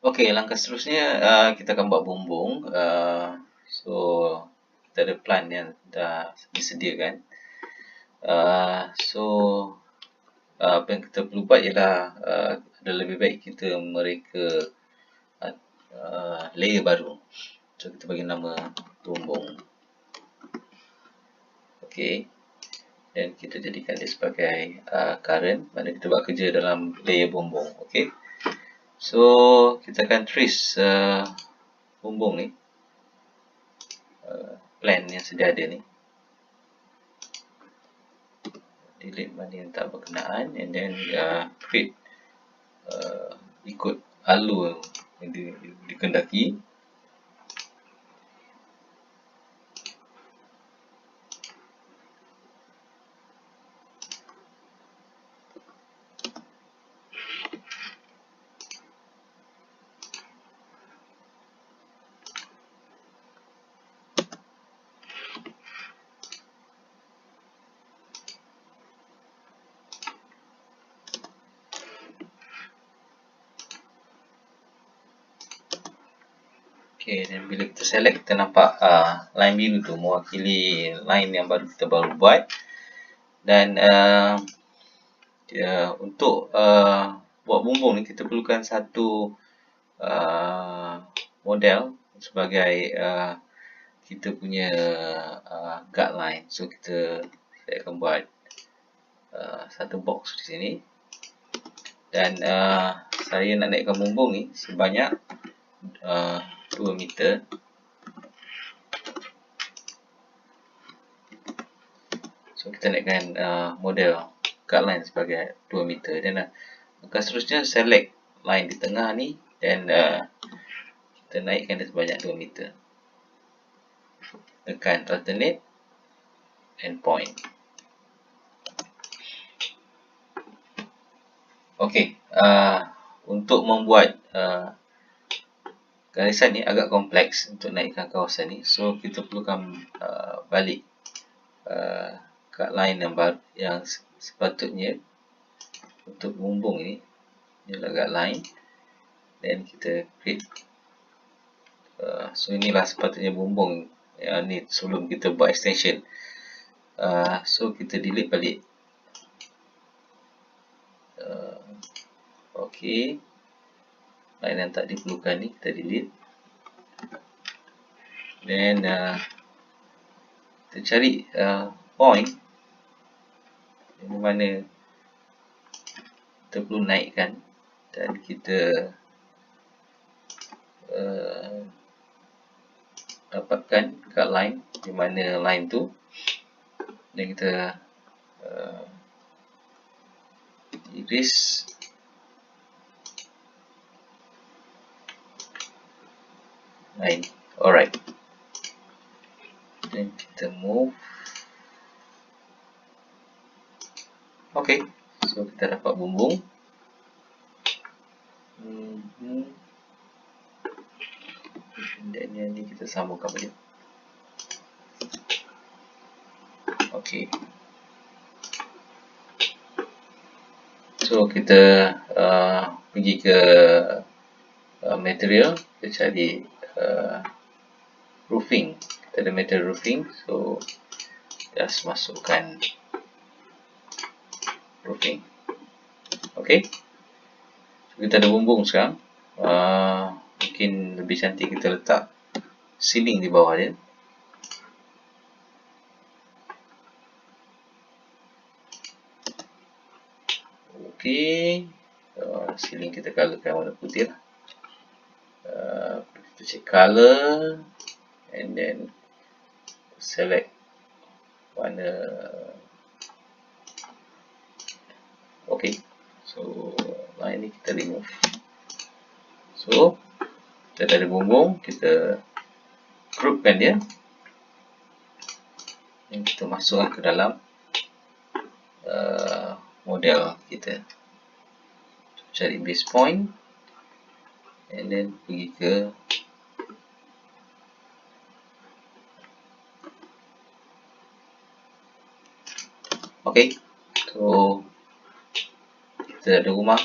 Okey, langkah seterusnya kita akan buat bumbung. So kita ada plant yang dah disediakan. So apa yang kita perlu buat ialah ada lebih baik kita mereka layer baru. So kita bagi nama bumbung. Okey. Dan kita jadikan dia sebagai current, mana kita buat kerja dalam layer bumbung. Okey. So kita akan trace bumbung ni, plan yang sedia ada ni, delete mana yang tak berkenaan, and then create ikut alur yang dikendaki. Okay, dan bila kita select, kita nampak line biru tu mewakili line yang kita baru buat. Dan untuk buat bumbung ni, kita perlukan satu model sebagai kita punya guideline. So saya akan buat satu box di sini. Dan saya nak naikkan bumbung ni sebanyak 2 meter. So kita naikkan model guideline sebagai 2 meter. Dan seterusnya select line di tengah ni, dan kita naikkan dia sebanyak 2 meter. Tekan alternate and point. Okey, untuk membuat garisan ni agak kompleks untuk naikkan kawasan ni. So kita perlukan balik guideline yang sepatutnya untuk bumbung ini. Inilah guideline, dan kita create. So inilah sepatutnya bumbung yang ni sebelum kita buat extension. So kita delete balik. Okey, line yang tak diperlukan ni kita delete. Dan kita cari point di mana kita perlu naikkan, dan kita dapatkan dekat line di mana line tu, dan kita erase. Line. Alright. Dan kita move. Okay, so kita dapat bumbung. Dan yang ni kita sambungkan balik. Okay. So kita pergi ke material, kita cari roofing. Kita ada material roofing, so just masukkan roofing. Okay, so kita ada bumbung sekarang. Mungkin lebih cantik kita letak ceiling di bawah dia. Okay, ceiling kita colorkan warna putih lah. Kita check color, and then select warna. Okay, so line ni kita remove. So kita ada bumbung, kita groupkan dia, dan kita masukkan ke dalam model kita. Cari base point, and then pergi ke okay. So kita ada rumah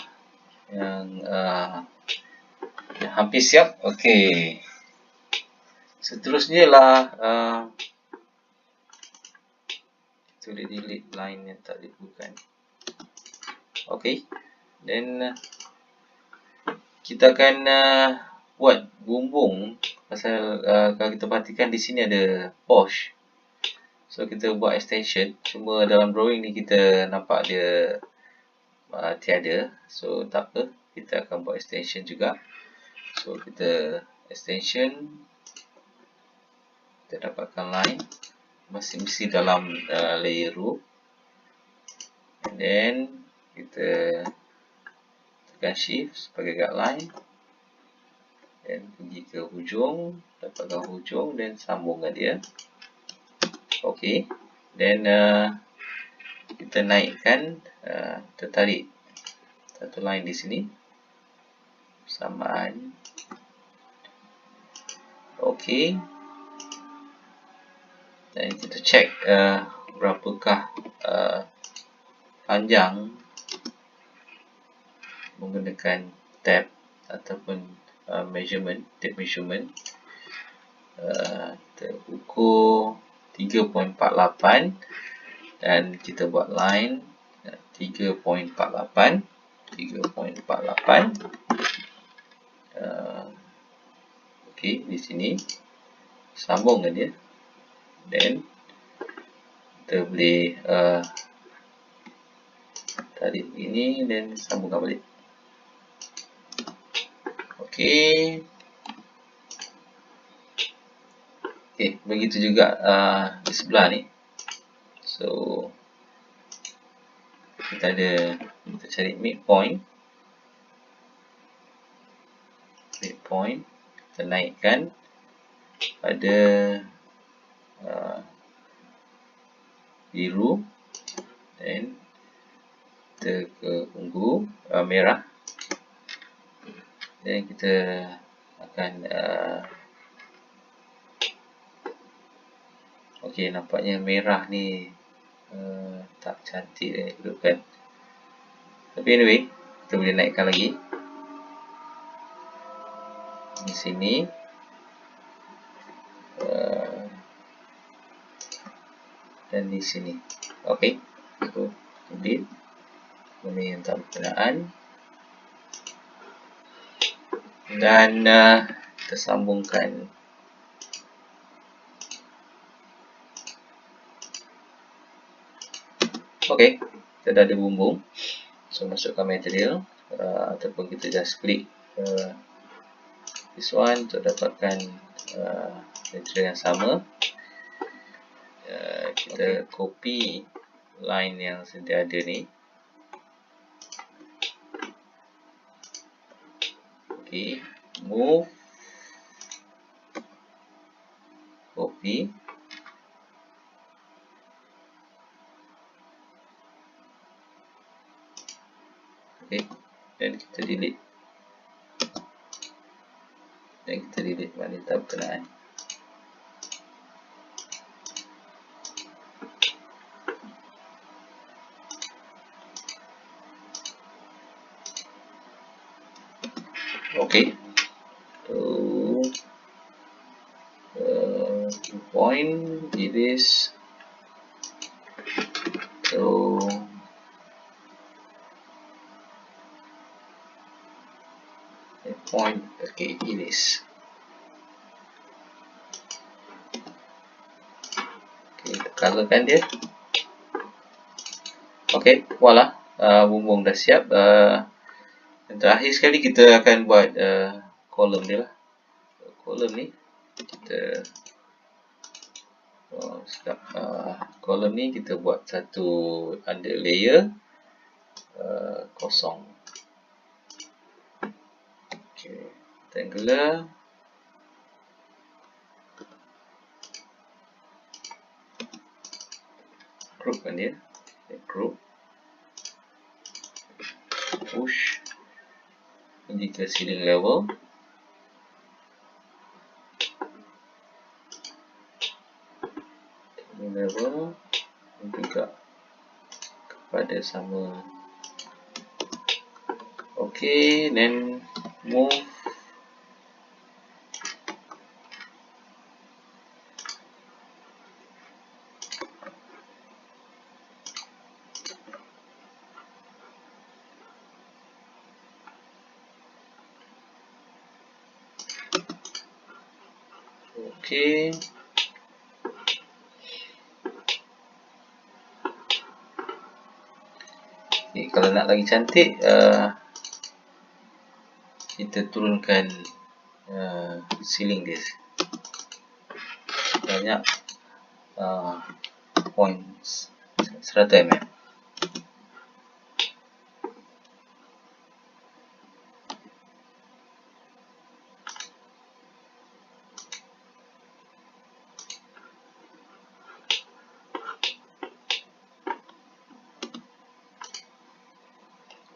yang Hampir siap. Okey. Seterusnya lah kita boleh delete line yang tak diperlukan. Okey. Then kita akan buat bumbung pasal kalau kita perhatikan di sini ada posh. So kita buat extension. Cuma dalam drawing ni kita nampak dia tiada. So tak apa, kita akan buat extension juga. So kita extension, kita dapatkan line, mesti dalam layer root. And then kita tekan shift sebagai guideline, dan pergi ke hujung, dapatkan hujung dan sambungkan dia. Okey. Then kita naikkan, kita tarik satu line di sini, samaan. Okey. Dan kita check berapakah panjang menggunakan tab ataupun measurement, tape measurement. Kita ukur 3.48 dan kita buat line 3.48. Okey, di sini sambungkan dia, dan kita boleh tarik ini dan sambungkan balik. Okey. Okey, begitu juga di sebelah ni. So kita cari midpoint. Kita naikkan pada biru, dan kita ke ungu, merah, dan kita akan okey, nampaknya merah ni tak cantik dia kedudukan. Tapi anyway, kita boleh naikkan lagi di sini. Dan di sini. Okey. Itu edit. Ini yang tak berkenaan. Dan kita sambungkan. Okey. Kita dah ada bumbung. So, masukkan material. Ataupun kita just klik this one untuk dapatkan material yang sama. Kita copy line yang sedia ada ni. Okey, move, copy. Okey, dan kita delete. Maknanya tak berkenaan. Okay, so point it is, so a point, okay, it is. Okay, kita colorkan dia. Okay, voila, bumbung dah siap. Dan terakhir sekali kita akan buat kolom dia lah. Kolom ni kita kolom ni kita buat satu under layer kosong. Okay, rectangular. Groupkan dia. Group. Push. Pergi ke ceiling level. Ceiling level. Dan juga kepada sama. Okay, then move Okey. Okay, kalau nak lagi cantik, kita turunkan ceiling dia banyak points 100 mm.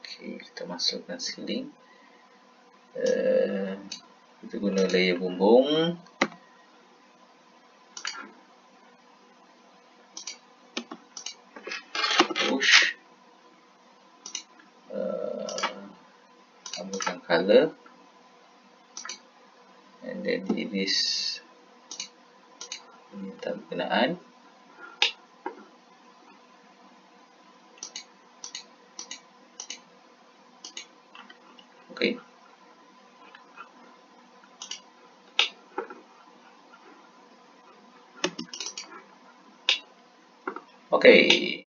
Okay, kita masukkan ceiling. Kita guna layer bumbung. Push. Tambahkan color. And then iris ini tak berkenaan. Okay. Okay.